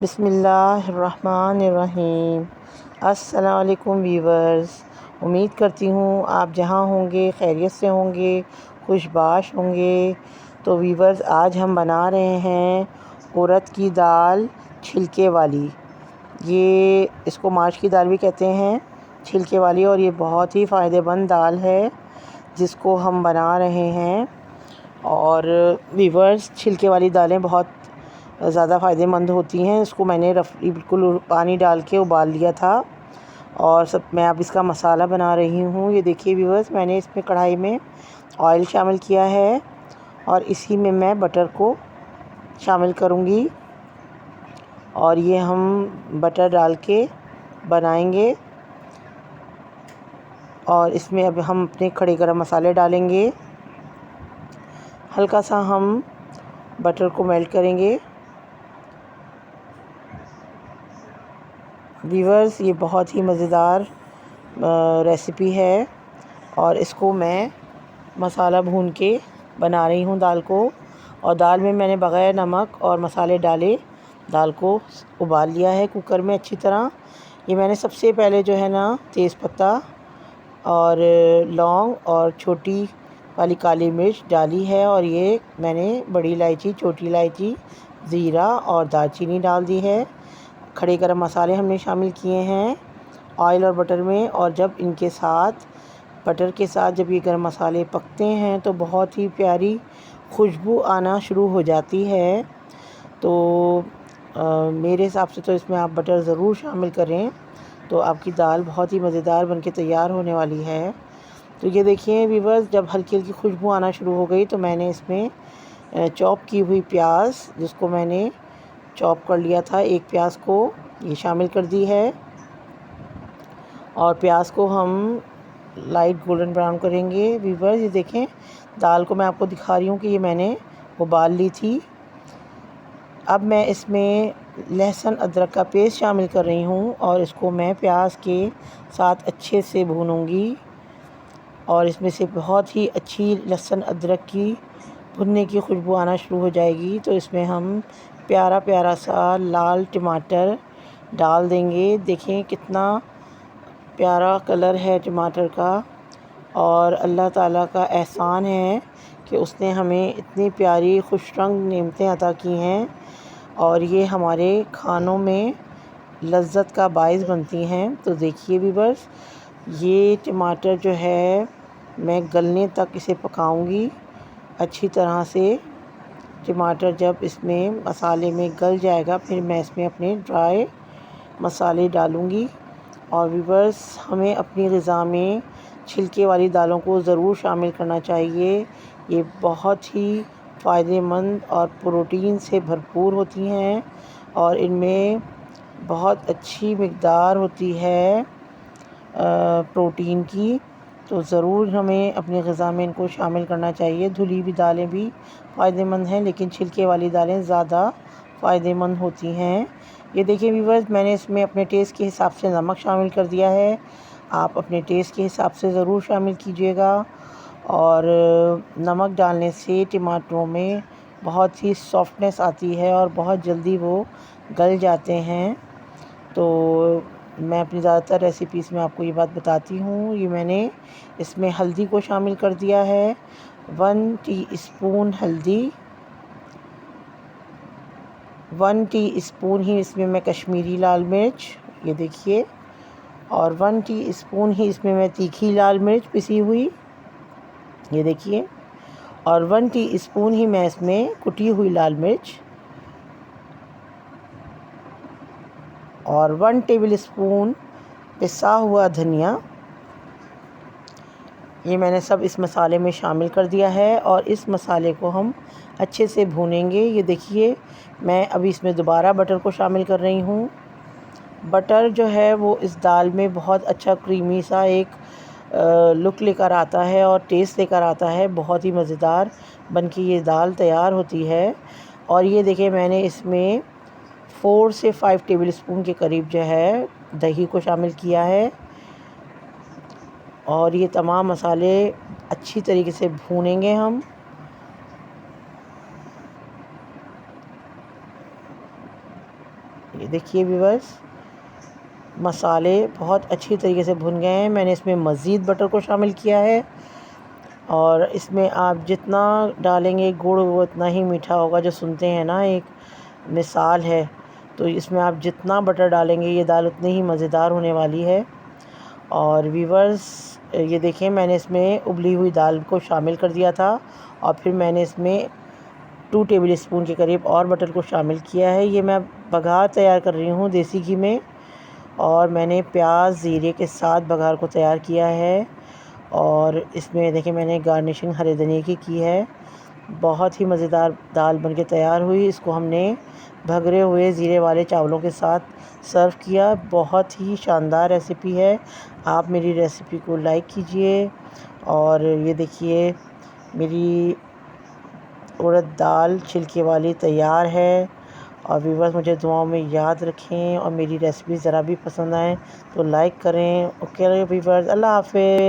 बिस्मिल्लाहिर्रहमानिर्रहीम। अस्सलाम वालेकुम वीवर्स। उम्मीद करती हूँ आप जहाँ होंगे खैरियत से होंगे, खुशबाश होंगे। तो वीवर्स, आज हम बना रहे हैं उड़द की दाल छिलके वाली। ये इसको माश की दाल भी कहते हैं, छिलके वाली। और ये बहुत ही फ़ायदेमंद दाल है जिसको हम बना रहे हैं। और वीवर्स, छिलके वाली दालें बहुत ज़्यादा फ़ायदेमंद होती हैं। इसको मैंने रफली बिल्कुल पानी डाल के उबाल लिया था। और मैं अब इसका मसाला बना रही हूँ। ये देखिए व्यूअर्स, मैंने इसमें कढ़ाई में ऑयल शामिल किया है और इसी में मैं बटर को शामिल करूँगी। और ये हम बटर डाल के बनाएंगे। और इसमें अब हम अपने खड़े गरम मसाले डालेंगे। हल्का सा हम बटर को मेल्ट करेंगे। व्यूअर्स, ये बहुत ही मज़ेदार रेसिपी है और इसको मैं मसाला भून के बना रही हूँ दाल को। और दाल में मैंने बग़ैर नमक और मसाले डाले दाल को उबाल लिया है कुकर में अच्छी तरह। ये मैंने सबसे पहले जो है ना तेज़पत्ता और लौंग और छोटी वाली काली मिर्च डाली है। और ये मैंने बड़ी इलायची, छोटी इलायची, ज़ीरा और दालचीनी डाल दी है। खड़े गरम मसाले हमने शामिल किए हैं ऑयल और बटर में। और जब इनके साथ बटर के साथ जब ये गरम मसाले पकते हैं तो बहुत ही प्यारी खुशबू आना शुरू हो जाती है। तो मेरे हिसाब से तो इसमें आप बटर ज़रूर शामिल करें, तो आपकी दाल बहुत ही मज़ेदार बनके तैयार होने वाली है। तो ये देखिए व्यूअर्स, जब हल्की हल्की खुशबू आना शुरू हो गई तो मैंने इसमें चॉप की हुई प्याज, जिसको मैंने चॉप कर लिया था, एक प्याज को ये शामिल कर दी है। और प्याज को हम लाइट गोल्डन ब्राउन करेंगे। व्यूअर्स, ये देखें, दाल को मैं आपको दिखा रही हूँ कि ये मैंने उबाल ली थी। अब मैं इसमें लहसुन अदरक का पेस्ट शामिल कर रही हूँ और इसको मैं प्याज के साथ अच्छे से भूनूंगी। और इसमें से बहुत ही अच्छी लहसुन अदरक की भुनने की खुशबू आना शुरू हो जाएगी। तो इसमें हम प्यारा प्यारा सा लाल टमाटर डाल देंगे। देखें कितना प्यारा कलर है टमाटर का। और अल्लाह ताला का एहसान है कि उसने हमें इतनी प्यारी खुश रंग नेमतें अता की हैं और ये हमारे खानों में लज्जत का बाइस बनती हैं। तो देखिए व्यूअर्स, ये टमाटर जो है मैं गलने तक इसे पकाऊंगी अच्छी तरह से। टमाटर जब इसमें मसाले में गल जाएगा फिर मैं इसमें अपने ड्राई मसाले डालूंगी। और व्यूअर्स, हमें अपनी ग़िज़ा में छिलके वाली दालों को ज़रूर शामिल करना चाहिए। ये बहुत ही फ़ायदेमंद और प्रोटीन से भरपूर होती हैं और इनमें बहुत अच्छी मिक़दार होती है प्रोटीन की। तो ज़रूर हमें अपनी ग़िज़ा में इनको शामिल करना चाहिए। धुली हुई दालें भी फ़ायदेमंद हैं लेकिन छिलके वाली दालें ज़्यादा फ़ायदेमंद होती हैं। ये देखिए व्यूअर्स, मैंने इसमें अपने टेस्ट के हिसाब से नमक शामिल कर दिया है। आप अपने टेस्ट के हिसाब से ज़रूर शामिल कीजिएगा। और नमक डालने से टमाटरों में बहुत ही सॉफ्टनेस आती है और बहुत जल्दी वो गल जाते हैं। तो मैं अपनी ज़्यादातर रेसिपीज़ में आपको ये बात बताती हूँ। ये मैंने इसमें हल्दी को शामिल कर दिया है, 1 टीस्पून हल्दी। 1 टीस्पून ही इसमें मैं कश्मीरी लाल मिर्च, ये देखिए। और 1 टीस्पून ही इसमें मैं तीखी लाल मिर्च पिसी हुई, ये देखिए। और 1 टीस्पून ही मैं इसमें कुटी हुई लाल मिर्च। और 1 टेबलस्पून पिसा हुआ धनिया, ये मैंने सब इस मसाले में शामिल कर दिया है। और इस मसाले को हम अच्छे से भूनेंगे। ये देखिए, मैं अभी इसमें दोबारा बटर को शामिल कर रही हूँ। बटर जो है वो इस दाल में बहुत अच्छा क्रीमी सा एक लुक लेकर आता है और टेस्ट लेकर आता है। बहुत ही मज़ेदार बनके ये दाल तैयार होती है। और ये देखिए, मैंने इसमें 4 से 5 टेबलस्पून के करीब जो है दही को शामिल किया है। और ये तमाम मसाले अच्छी तरीके से भूनेंगे हम। ये देखिए व्यूअर्स, मसाले बहुत अच्छी तरीके से भुन गए हैं। मैंने इसमें मज़ीद बटर को शामिल किया है और इसमें आप जितना डालेंगे गुड़ वो उतना ही मीठा होगा। जो सुनते हैं ना, एक मिसाल है, तो इसमें आप जितना बटर डालेंगे ये दाल उतनी ही मज़ेदार होने वाली है। और व्यूअर्स ये देखें, मैंने इसमें उबली हुई दाल को शामिल कर दिया था और फिर मैंने इसमें 2 टेबल स्पून के करीब और बटर को शामिल किया है। ये मैं बघार तैयार कर रही हूँ देसी घी में, और मैंने प्याज ज़ीरे के साथ बघार को तैयार किया है। और इसमें देखिए मैंने गार्निशिंग हरे धनिए की है। बहुत ही मज़ेदार दाल बनके तैयार हुई। इसको हमने भगरे हुए ज़ीरे वाले चावलों के साथ सर्व किया। बहुत ही शानदार रेसिपी है। आप मेरी रेसिपी को लाइक कीजिए। और ये देखिए मेरी उड़द दाल छिलके वाली तैयार है। और व्यूअर्स मुझे दुआओं में याद रखें और मेरी रेसिपी ज़रा भी पसंद आए तो लाइक करें। ओके व्यूअर्स, अल्लाह हाफ़िज़।